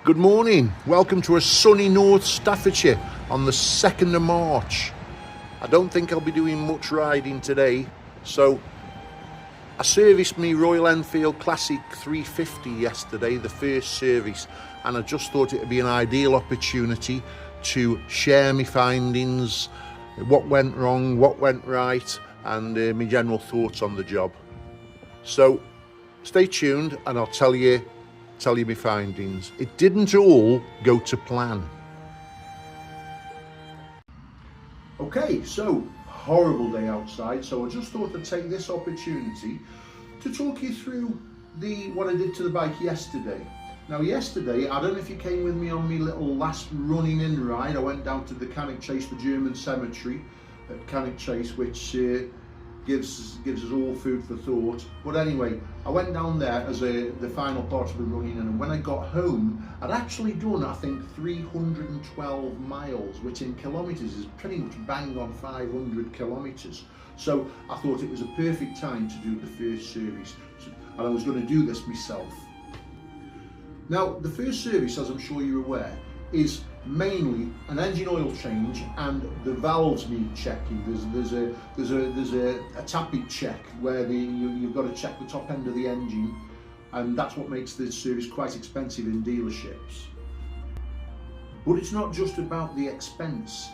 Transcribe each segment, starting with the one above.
Good morning, welcome to a sunny North Staffordshire on the 2nd of March. I don't think I'll be doing much riding today, so I serviced my Royal Enfield Classic 350 yesterday, the first service, and I just thought it would be an ideal opportunity to share my findings, what went wrong, what went right, and my general thoughts on the job. So stay tuned and I'll tell you my findings. It didn't all go to plan. Okay, so horrible day outside, so I just thought I'd take this opportunity to talk you through what I did to the bike yesterday. Now yesterday, I don't know if you came with me on my little last running in ride. I went down to the Cannock Chase, the German cemetery at Cannock Chase, which gives us all food for thought. But anyway, I went down there as the final part of the running, and when I got home, I'd actually done, I think, 312 miles, which in kilometres is pretty much bang on 500 kilometres. So I thought it was a perfect time to do the first service, and I was going to do this myself. Now, the first service, as I'm sure you're aware, is mainly an engine oil change, and the valves need checking. There's a tappet check where you've got to check the top end of the engine, and that's what makes this service quite expensive in dealerships. But it's not just about the expense.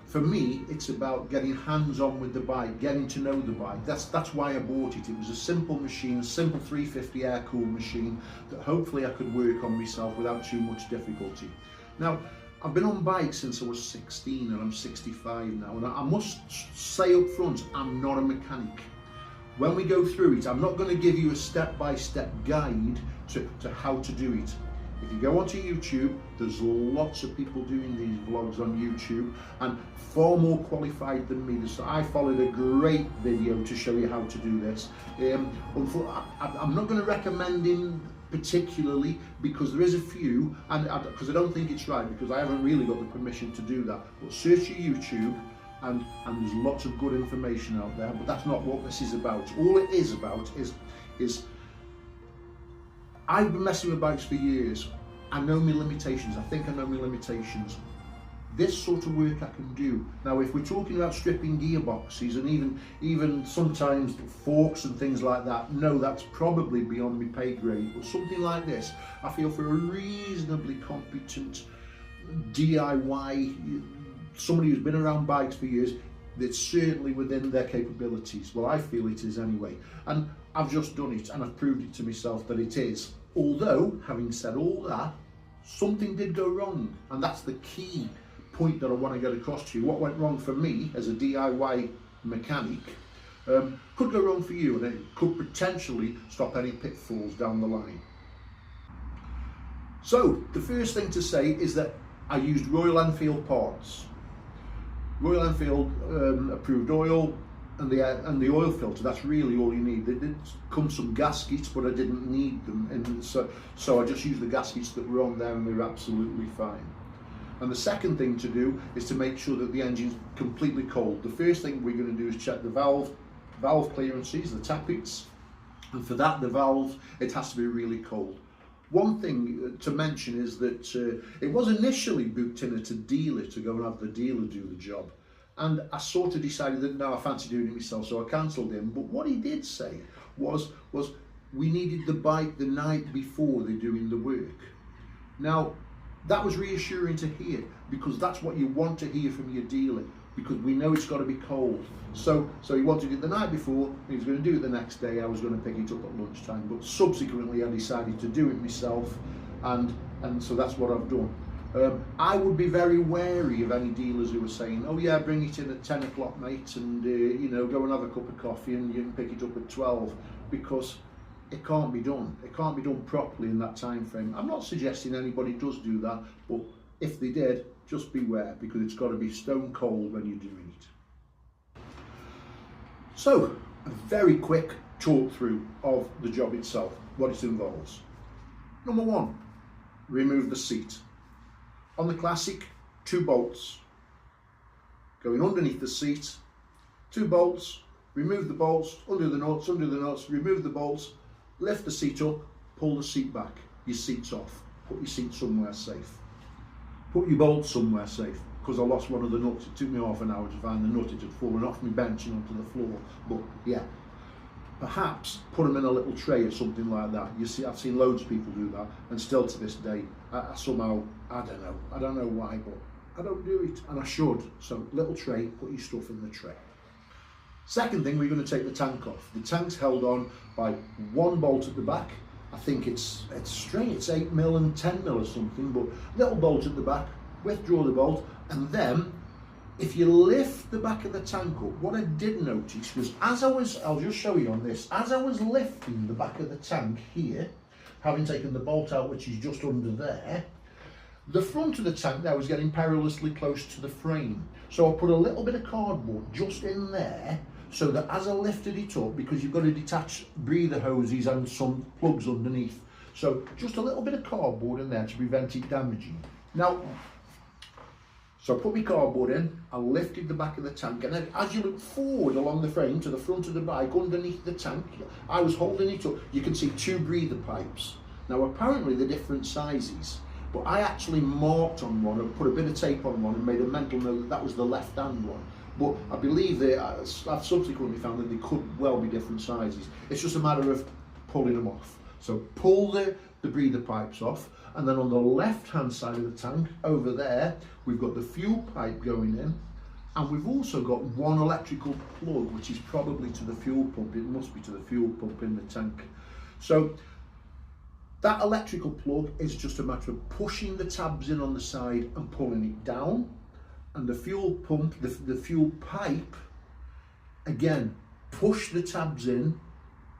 For me, it's about getting hands-on with the bike, getting to know the bike. That's why I bought it. It was a simple machine, a simple 350 air-cooled machine that hopefully I could work on myself without too much difficulty. Now, I've been on bikes since I was 16 and I'm 65 now, and I must say up front, I'm not a mechanic. When we go through it, I'm not going to give you a step-by-step guide to how to do it. If you go onto YouTube, there's lots of people doing these vlogs on YouTube and far more qualified than me. So I followed a great video to show you how to do this. I'm not going to recommend him particularly because there is a few, and because I don't think it's right, because I haven't really got the permission to do that. But search your YouTube and there's lots of good information out there, but that's not what this is about. All it is about is I've been messing with bikes for years. I know my limitations. I think I know my limitations. This sort of work I can do. Now, if we're talking about stripping gearboxes and even sometimes forks and things like that, no, that's probably beyond my pay grade. But something like this, I feel for a reasonably competent DIY, somebody who's been around bikes for years, that's certainly within their capabilities. Well, I feel it is anyway. And I've just done it and I've proved it to myself that it is. Although, having said all that, something did go wrong. And that's the key point that I want to get across to you. What went wrong for me as a DIY mechanic could go wrong for you, and it could potentially stop any pitfalls down the line. So, the first thing to say is that I used Royal Enfield parts. Royal Enfield approved oil and the oil filter. That's really all you need. There did come some gaskets, but I didn't need them, and so I just used the gaskets that were on there, and they were absolutely fine. And the second thing to do is to make sure that the engine's completely cold. The first thing we're going to do is check the valve clearances, the tappets, and for that, the valve, it has to be really cold. One thing to mention is that it was initially booked in at a dealer to go and have the dealer do the job. And I sort of decided that no, I fancy doing it myself, so I cancelled him. But what he did say was we needed the bike the night before they're doing the work. Now, that was reassuring to hear, because that's what you want to hear from your dealer, because we know it's got to be cold. So he wanted it the night before, he was going to do it the next day. I was going to pick it up at lunchtime, but subsequently I decided to do it myself, and so that's what I've done. I would be very wary of any dealers who are saying, oh yeah, bring it in at 10 o'clock mate, and go and have a cup of coffee and you can pick it up at 12, because it can't be done. It can't be done properly in that time frame. I'm not suggesting anybody does do that, but if they did, just beware, because it's got to be stone cold when you're doing it. So, a very quick talk through of the job itself, what it involves. Number one, remove the seat. On the Classic, 2 bolts going underneath the seat, 2 bolts, remove the bolts, undo the nuts, remove the bolts, lift the seat up, pull the seat back, your seat's off. put your seat somewhere safe. Put your bolts somewhere safe, because I lost one of the nuts. It took me half an hour to find the nut. It had fallen off my bench and onto the floor. But yeah, perhaps put them in a little tray or something like that. You see, I've seen loads of people do that, and still to this day, I somehow, I don't know why, but I don't do it, and I should. So little tray, put your stuff in the tray. Second thing, we're going to take the tank off. The tank's held on by one bolt at the back. I think it's string, it's 8mm and 10mm or something, but little bolt at the back, withdraw the bolt, and then if you lift the back of the tank up, what I did notice was I'll just show you on this, as I was lifting the back of the tank here, having taken the bolt out which is just under there, the front of the tank there was getting perilously close to the frame. So I put a little bit of cardboard just in there, so that as I lifted it up, because you've got to detach breather hoses and some plugs underneath, so just a little bit of cardboard in there to prevent it damaging. Now, so I put my cardboard in, I lifted the back of the tank, and then as you look forward along the frame to the front of the bike, underneath the tank, I was holding it up, you can see two breather pipes. Now apparently they're different sizes, but I actually marked on one and put a bit of tape on one and made a mental note that that was the left hand one. But I believe I've subsequently found that they could well be different sizes. It's just a matter of pulling them off. So pull the breather pipes off, and then on the left hand side of the tank, over there, we've got the fuel pipe going in, and we've also got one electrical plug, which is probably to the fuel pump. It must be to the fuel pump in the tank. So that electrical plug is just a matter of pushing the tabs in on the side and pulling it down. And the fuel pump, the fuel pipe, again, push the tabs in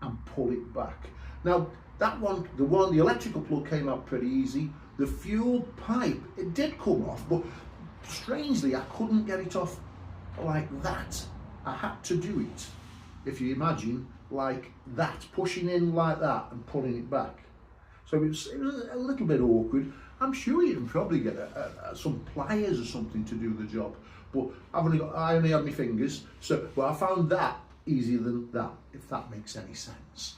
and pull it back. Now, that one, the electrical plug came out pretty easy. The fuel pipe, it did come off, but strangely, I couldn't get it off like that. I had to do it, if you imagine, like that, pushing in like that and pulling it back. So it was a little bit awkward. I'm sure you can probably get some pliers or something to do the job, but I only had my fingers. So, but I found that easier than that, if that makes any sense.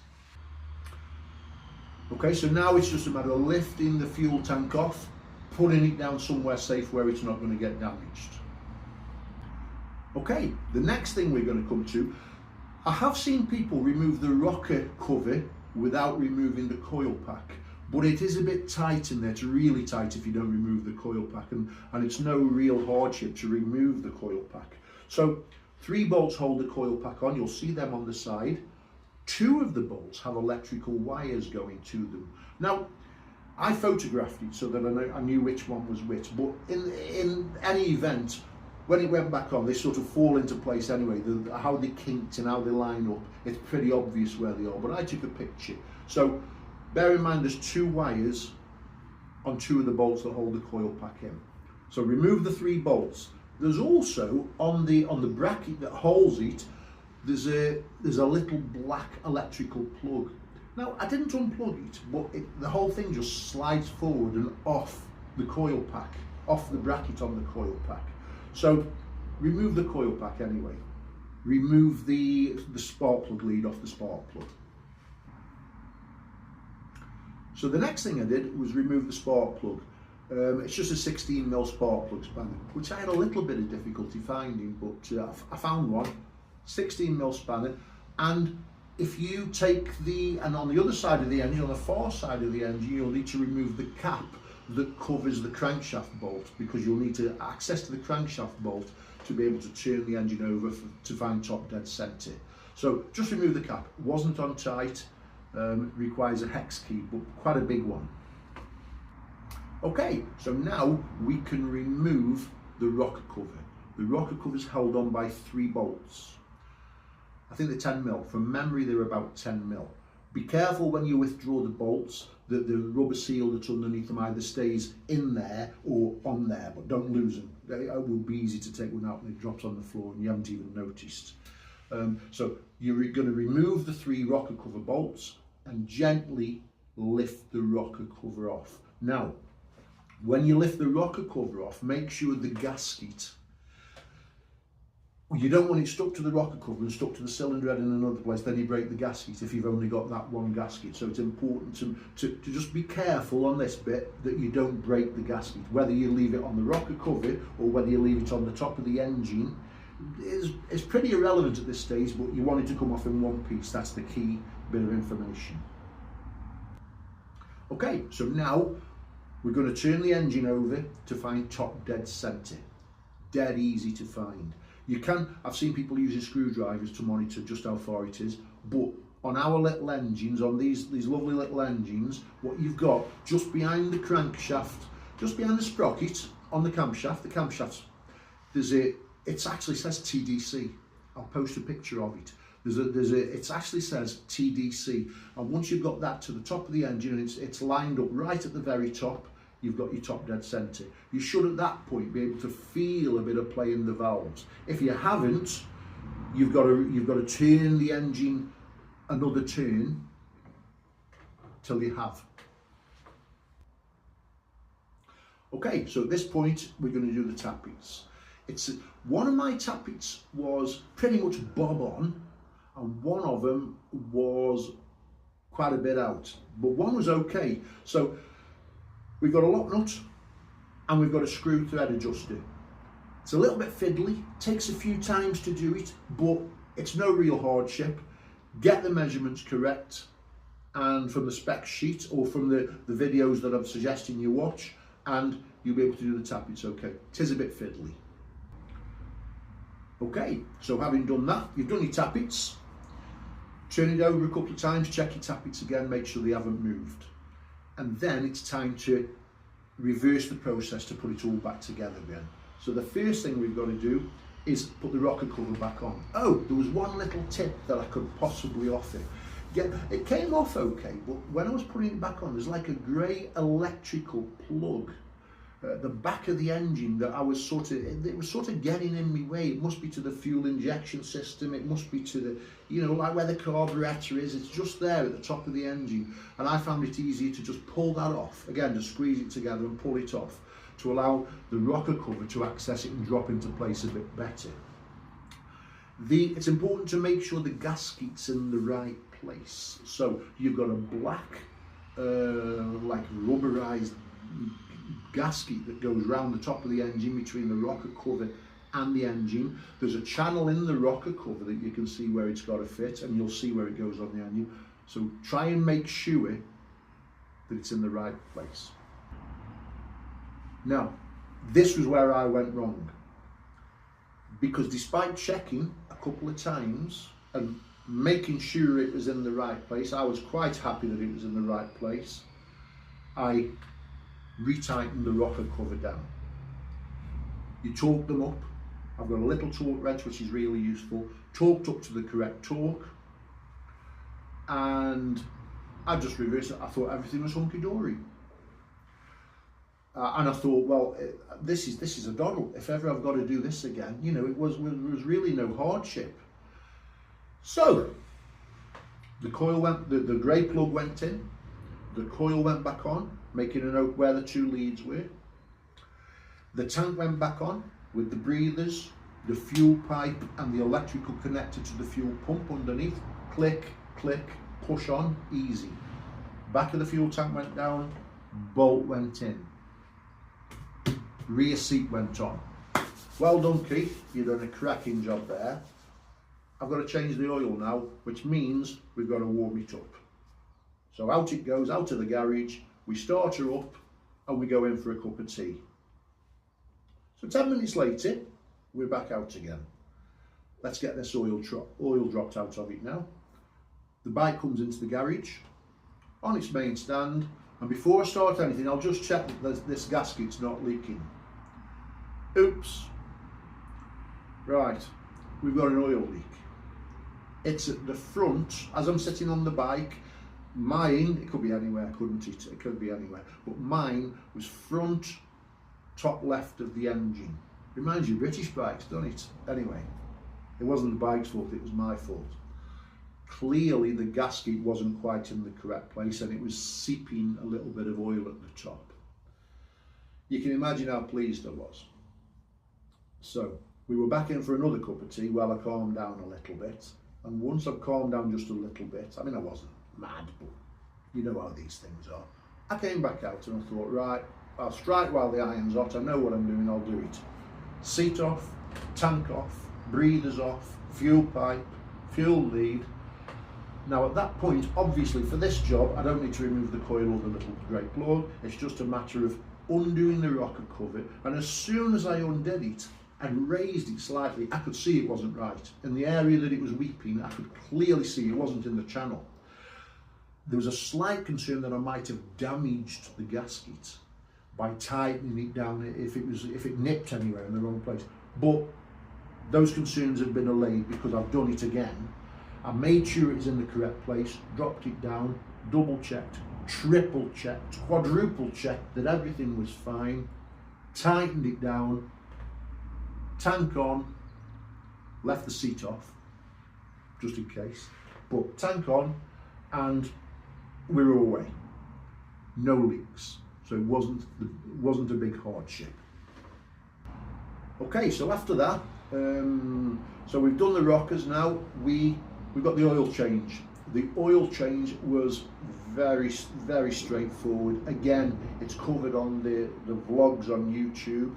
Okay, so now it's just a matter of lifting the fuel tank off, putting it down somewhere safe where it's not going to get damaged. Okay, the next thing we're going to come to, I have seen people remove the rocker cover without removing the coil pack. But it is a bit tight in there, it's really tight if you don't remove the coil pack, and it's no real hardship to remove the coil pack. So 3 bolts hold the coil pack on, you'll see them on the side. 2 of the bolts have electrical wires going to them. Now, I photographed it so that I knew which one was which, but in any event, when it went back on, they sort of fall into place anyway. How they kinked and how they line up, it's pretty obvious where they are, but I took a picture. So bear in mind there's 2 wires on 2 of the bolts that hold the coil pack in. So remove the 3 bolts. There's also on the bracket that holds it, there's a little black electrical plug. Now I didn't unplug it, but the whole thing just slides forward and off the coil pack, off the bracket on the coil pack. So remove the coil pack anyway. Remove the spark plug lead off the spark plug. So the next thing I did was remove the spark plug. It's just a 16mm spark plug spanner, which I had a little bit of difficulty finding, but I found one, 16mm spanner. And if you take and on the other side of the engine, on the far side of the engine, you'll need to remove the cap that covers the crankshaft bolt, because you'll need to access to the crankshaft bolt to be able to turn the engine over to find top dead center. So just remove the cap. It wasn't on tight. Requires a hex key, but quite a big one. Okay, so now we can remove the rocker cover. The rocker cover is held on by 3 bolts. I think they're 10mm. From memory, they're about 10mm. Be careful when you withdraw the bolts that the rubber seal that's underneath them either stays in there or on there, but don't lose them. It will be easy to take one out and it drops on the floor and you haven't even noticed. So you're going to remove the 3 rocker cover bolts and gently lift the rocker cover off. Now, when you lift the rocker cover off, make sure the gasket You don't want it stuck to the rocker cover and stuck to the cylinder head in another place, then you break the gasket if you've only got that one gasket. So it's important to just be careful on this bit that you don't break the gasket. Whether you leave it on the rocker cover or whether you leave it on the top of the engine is pretty irrelevant at this stage, but you want it to come off in one piece. That's the key bit of information. Okay, so now we're going to turn the engine over to find top dead centre. Dead easy to find. You can, I've seen people using screwdrivers to monitor just how far it is, but on our little engines, on these lovely little engines, what you've got just behind the crankshaft, just behind the sprocket on the camshafts, it actually says TDC. I'll post a picture of it. It actually says TDC, and once you've got that to the top of the engine and it's lined up right at the very top, you've got your top dead centre. You should at that point be able to feel a bit of play in the valves. If you haven't, you've got to turn the engine another turn till you have. Okay, so at this point we're going to do the tappets. One of my tappets was pretty much bob on, and one of them was quite a bit out, but one was okay. So we've got a lock nut and we've got a screw thread adjuster. It's a little bit fiddly, takes a few times to do it, but it's no real hardship. Get the measurements correct, and from the spec sheet or from the videos that I'm suggesting you watch, and you'll be able to do the tappets okay. It is a bit fiddly. Okay, so having done that, you've done your tappets. Turn it over a couple of times, check your tappets again, make sure they haven't moved. And then it's time to reverse the process to put it all back together again. So the first thing we've got to do is put the rocker cover back on. Oh, there was one little tip that I could possibly offer. It came off okay, but when I was putting it back on, there's like a grey electrical plug at the back of the engine that it was sort of getting in my way. It must be to the fuel injection system, it must be to the, like where the carburetor is. It's just there at the top of the engine, and I found it easier to just pull that off, again, to squeeze it together and pull it off to allow the rocker cover to access it and drop into place a bit better. It's important to make sure the gasket's in the right place. So you've got a black like rubberized gasket that goes round the top of the engine between the rocker cover and the engine. There's a channel in the rocker cover that you can see where it's got to fit, and you'll see where it goes on the engine. So try and make sure that it's in the right place. Now, this was where I went wrong, because despite checking a couple of times and making sure it was in the right place, I was quite happy that it was in the right place, I retightened the rocker cover down. You torque them up. I've got a little torque wrench which is really useful, torqued up to the correct torque, and I just reversed it. I thought everything was hunky-dory. And I thought, well, this is a doddle. If ever I've got to do this again, it was really no hardship. So the coil went, the grey plug went in, the coil went back on, making a note where the two leads were. The tank went back on with the breathers, the fuel pipe and the electrical connector to the fuel pump underneath. Click, click, push on, easy. Back of the fuel tank went down, bolt went in. Rear seat went on. Well done, Keith, you've done a cracking job there. I've got to change the oil now, which means we've got to warm it up. So out it goes, out of the garage, we start her up and we go in for a cup of tea. So 10 minutes later, we're back out again. Let's get this oil dropped out of it now. The bike comes into the garage, on its main stand, and before I start anything, I'll just check that this gasket's not leaking. Oops. Right, we've got an oil leak. It's at the front, as I'm sitting on the bike. Mine, it could be anywhere, couldn't it? It could be anywhere. But mine was front, top left of the engine. Reminds you of British bikes, doesn't it? Anyway, it wasn't the bike's fault, it was my fault. Clearly the gasket wasn't quite in the correct place and it was seeping a little bit of oil at the top. You can imagine how pleased I was. So We were back in for another cup of tea while I calmed down a little bit. And once I've calmed down just a little bit, I mean, I wasn't mad, but you know how these things are. I came back out and I thought, right, I'll strike while the iron's hot. I know what I'm doing, I'll do it. Seat off, tank off, breathers off, fuel pipe, fuel lead. Now at that point, obviously for this job, I don't need to remove the coil or the little grey plug. It's just a matter of undoing the rocker cover. And as soon as I undid it and raised it slightly, I could see it wasn't right. In the area that it was weeping, I could clearly see it wasn't in the channel. There was a slight concern that I might have damaged the gasket by tightening it down if it nipped anywhere in the wrong place. But those concerns have been allayed because I've done it again. I made sure it was in the correct place, dropped it down, double checked, triple checked, quadruple checked that everything was fine, tightened it down, tank on, left the seat off just in case, but tank on, and we were away. No leaks, so it wasn't a big hardship. Okay, so after that, so we've done the rockers now. We've got the oil change. The oil change was very straightforward. Again, it's covered on the vlogs on YouTube,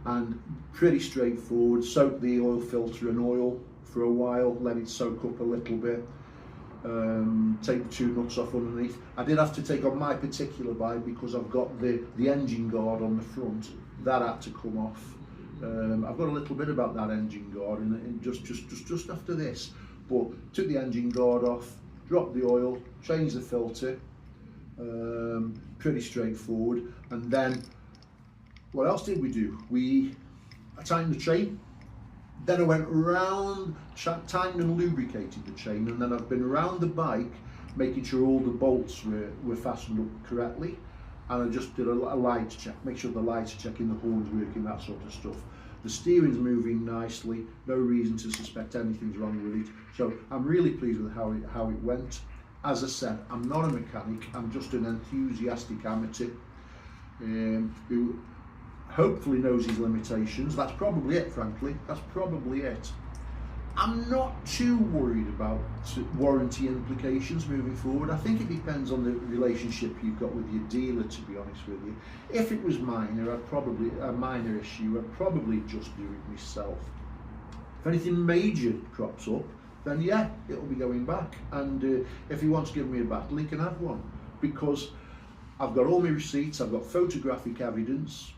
and pretty straightforward. Soak the oil filter in oil for a while, let it soak up a little bit. Take the two nuts off underneath. I did have to take on my particular bike because I've got the engine guard on the front. That had to come off. I've got a little bit about that engine guard and just after this, but took the engine guard off, dropped the oil, changed the filter. Pretty straightforward. And then what else did we do? I tightened the chain. Then I went round, tightened and lubricated the chain, and then I've been around the bike making sure all the bolts were fastened up correctly, and I just did a light check, make sure the lights are checking, the horns working, that sort of stuff. The steering's moving nicely, no reason to suspect anything's wrong with it, so I'm really pleased with how it went. As I said, I'm not a mechanic, I'm just an enthusiastic amateur who hopefully knows his limitations. That's probably it, frankly. That's probably it. I'm not too worried about warranty implications moving forward. I think it depends on the relationship you've got with your dealer, to be honest with you. If it was minor, a minor issue, I'd probably just do it myself. If anything major crops up, then yeah, it'll be going back. And if he wants to give me a battle, he can have one. Because I've got all my receipts, I've got photographic evidence,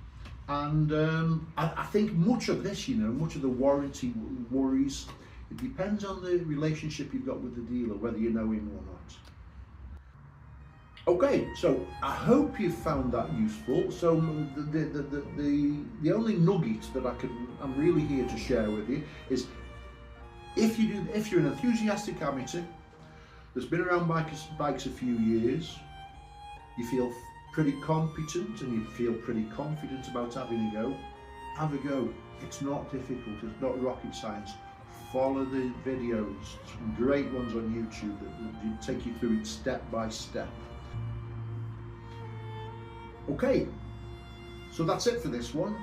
and I think much of this, much of the warranty worries, it depends on the relationship you've got with the dealer, whether you know him or not. Okay, so I hope you found that useful. So the only nugget that I'm really here to share with you is if you're an enthusiastic amateur that's been around bikes a few years, you feel pretty competent and you feel pretty confident about having a go, have a go. It's not difficult, it's not rocket science. Follow the videos, some great ones on YouTube that take you through it step by step. Okay, so that's it for this one.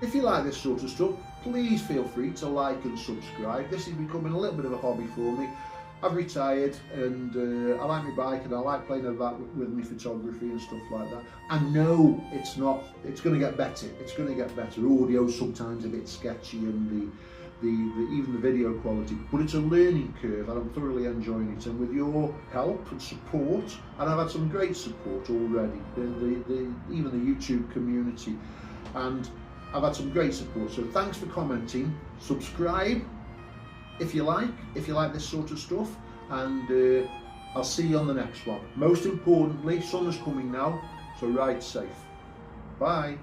If you like this sort of stuff, please feel free to like and subscribe. This is becoming a little bit of a hobby for me. I've retired and I like my bike and I like playing about with my photography and stuff like that. I know it's going to get better. It's going to get better. Audio's sometimes a bit sketchy and even the video quality, but it's a learning curve and I'm thoroughly enjoying it. And with your help and support, and I've had some great support already, even the YouTube community, and I've had some great support. So thanks for commenting, subscribe if you like this sort of stuff, and I'll see you on the next one. Most importantly, summer's coming now, so ride safe. Bye.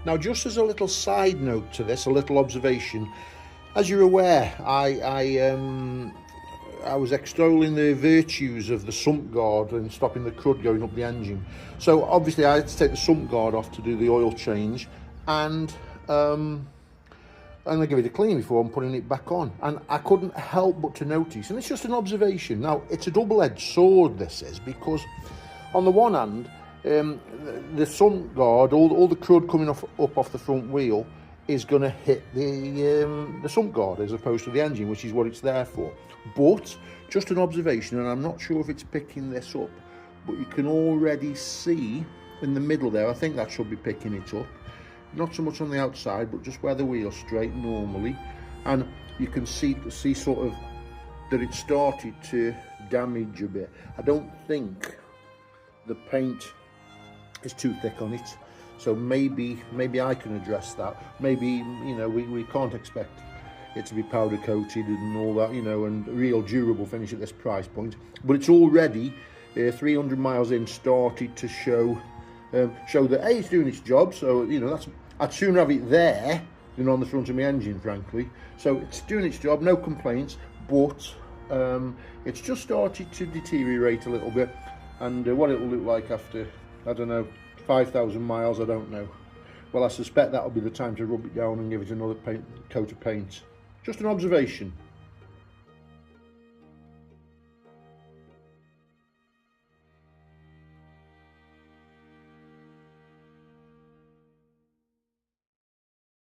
Now, just as a little side note to this, a little observation, as you're aware, I was extolling the virtues of the sump guard and stopping the crud going up the engine. So obviously I had to take the sump guard off to do the oil change, and I give it a clean before I'm putting it back on, and I couldn't help but to notice, and it's just an observation. Now, it's a double-edged sword, this is, because on the one hand, the sun guard, all the crud coming up off the front wheel is going to hit the sump guard as opposed to the engine, which is what it's there for. But just an observation, and I'm not sure if it's picking this up, but you can already see in the middle there, I think that should be picking it up. Not so much on the outside, but just where the wheel's straight normally, and you can see sort of that it started to damage a bit. I don't think the paint is too thick on it, so maybe I can address that. Maybe, you know, we can't expect it to be powder coated and all that, you know, and real durable finish at this price point, but it's already 300 miles in started to show that A, it's doing its job. So, you know, I'd sooner have it there than on the front of my engine, frankly. So it's doing its job, no complaints, but it's just started to deteriorate a little bit, and what it'll look like after, I don't know, 5,000 miles, I don't know. Well, I suspect that'll be the time to rub it down and give it another coat of paint. Just an observation.